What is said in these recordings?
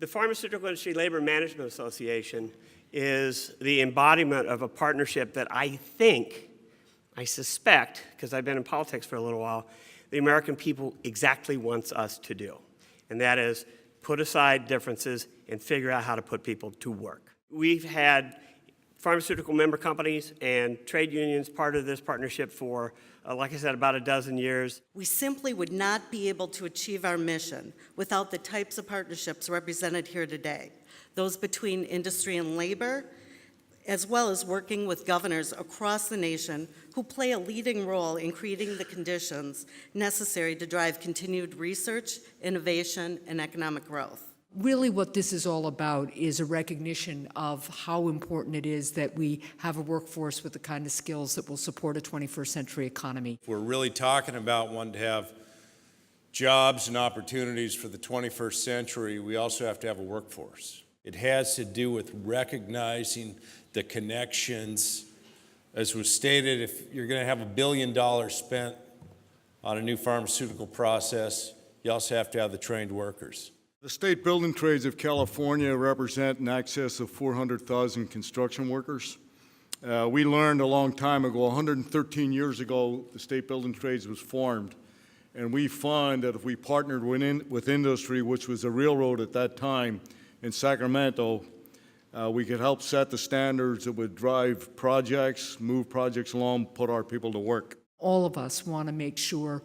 The Pharmaceutical Industry Labor Management Association is the embodiment of a partnership that I suspect, because I've been in politics for a little while, the American people exactly wants us to do. And that is put aside differences and figure out how to put people to work. We've had pharmaceutical member companies and trade unions part of this partnership for, like I said, about a dozen years. We simply would not be able to achieve our mission without the types of partnerships represented here today, those between industry and labor, as well as working with governors across the nation who play a leading role in creating the conditions necessary to drive continued research, innovation, and economic growth. Really what this is all about is a recognition of how important it is that we have a workforce with the kind of skills that will support a 21st century economy. If we're really talking about wanting to have jobs and opportunities for the 21st century, we also have to have a workforce. It has to do with recognizing the connections. As was stated, if you're going to have $1 billion spent on a new pharmaceutical process, you also have to have the trained workers. The state building trades of California represent in excess of 400,000 construction workers. We learned a long time ago, 113 years ago, the state building trades was formed. And we found that if we partnered with industry, which was a railroad at that time in Sacramento, we could help set the standards that would drive projects, move projects along, put our people to work. All of us want to make sure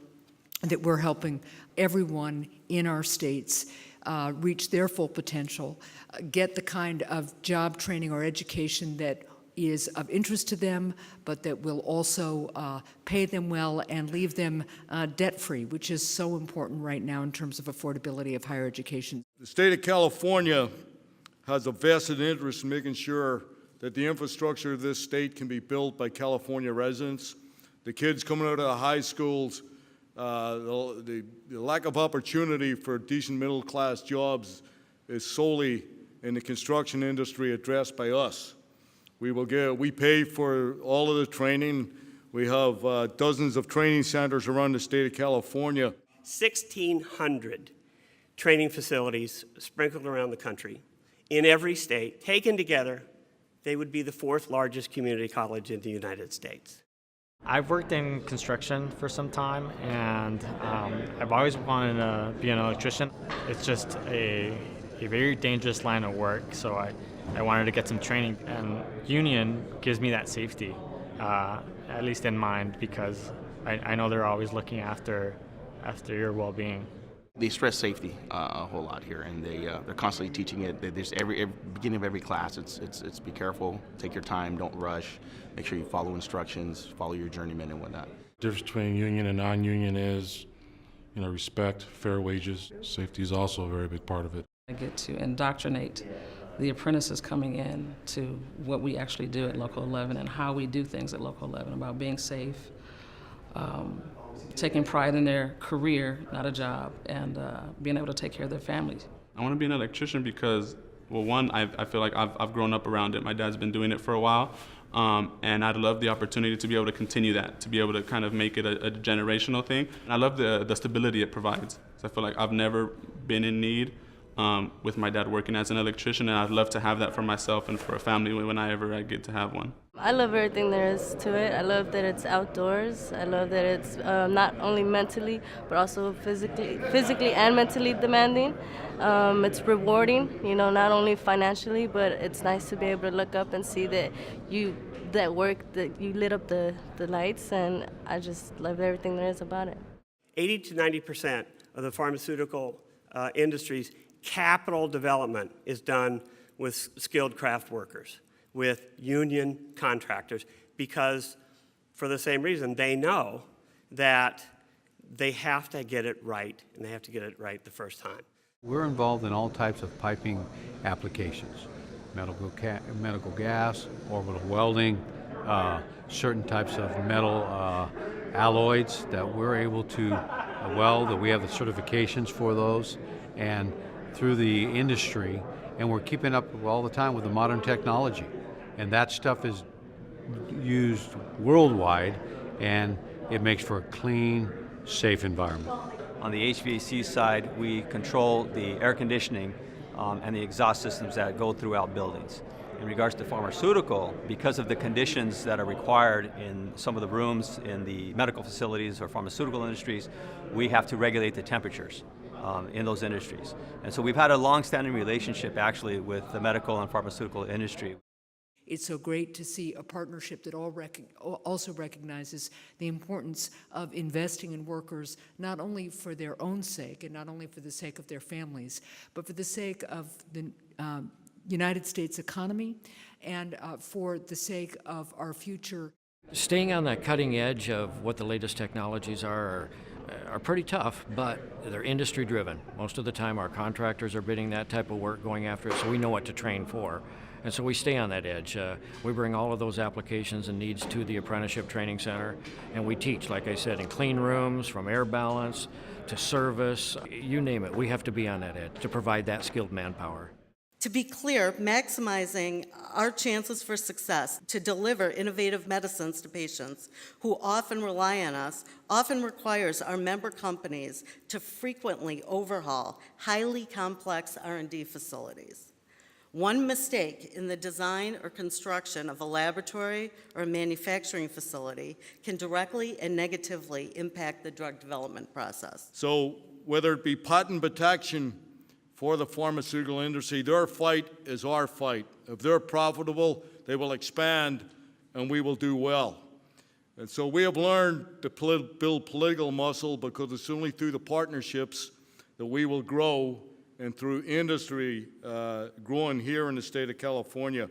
that we're helping everyone in our states reach their full potential, get the kind of job training or education that is of interest to them, but that will also pay them well and leave them debt-free, which is so important right now in terms of affordability of higher education. The state of California has a vested interest in making sure that the infrastructure of this state can be built by California residents. The kids coming out of the high schools, the lack of opportunity for decent middle-class jobs is solely in the construction industry addressed by us. We pay for all of the training. We have dozens of training centers around the state of California. 1,600 training facilities sprinkled around the country in every state. Taken together, they would be the 4th largest community college in the United States. I've worked in construction for some time, and I've always wanted to be an electrician. It's just a very dangerous line of work, so I wanted to get some training, and union gives me that safety, at least in mind, because I know they're always looking after your well-being. They stress safety a whole lot here, and they're constantly teaching it. There's every beginning of every class, it's be careful, take your time, don't rush, make sure you follow instructions, follow your journeyman and whatnot. The difference between union and non-union is, respect, fair wages. Safety is also a very big part of it. I get to indoctrinate the apprentices coming in to what we actually do at Local 11 and how we do things at Local 11, about being safe, taking pride in their career, not a job, and being able to take care of their families. I want to be an electrician because, well, one, I feel like I've grown up around it. My dad's been doing it for a while, and I'd love the opportunity to be able to continue that, to be able to kind of make it a generational thing. And I love the stability it provides. So I feel like I've never been in need with my dad working as an electrician, and I'd love to have that for myself and for a family when I get to have one. I love everything there is to it. I love that it's outdoors. I love that it's not only mentally, but also physically and mentally demanding. It's rewarding, not only financially, but it's nice to be able to look up and see that you lit up the lights, and I just love everything there is about it. 80 to 90% of the pharmaceutical industry's capital development is done with skilled craft workers, with union contractors, because for the same reason, they know that they have to get it right, and they have to get it right the first time. We're involved in all types of piping applications, medical gas, orbital welding, certain types of metal alloys that we're able to weld, that we have the certifications for those, and through the industry, and we're keeping up all the time with the modern technology. And that stuff is used worldwide, and it makes for a clean, safe environment. On the HVAC side, we control the air conditioning and the exhaust systems that go throughout buildings. In regards to pharmaceutical, because of the conditions that are required in some of the rooms in the medical facilities or pharmaceutical industries, we have to regulate the temperatures in those industries. And so we've had a long-standing relationship actually with the medical and pharmaceutical industry. It's so great to see a partnership that also recognizes the importance of investing in workers, not only for their own sake and not only for the sake of their families, but for the sake of the United States economy and for the sake of our future. Staying on the cutting edge of what the latest technologies are pretty tough, but they're industry driven. Most of the time our contractors are bidding that type of work, going after it, so we know what to train for. And so we stay on that edge. We bring all of those applications and needs to the Apprenticeship Training Center, and we teach, like I said, in clean rooms, from air balance to service, you name it. We have to be on that edge to provide that skilled manpower. To be clear, maximizing our chances for success to deliver innovative medicines to patients who often rely on us often requires our member companies to frequently overhaul highly complex R&D facilities. One mistake in the design or construction of a laboratory or a manufacturing facility can directly and negatively impact the drug development process. So whether it be patent protection for the pharmaceutical industry, their fight is our fight. If they're profitable, they will expand and we will do well. And so we have learned to build political muscle, because it's only through the partnerships that we will grow, and through industry growing here in the state of California.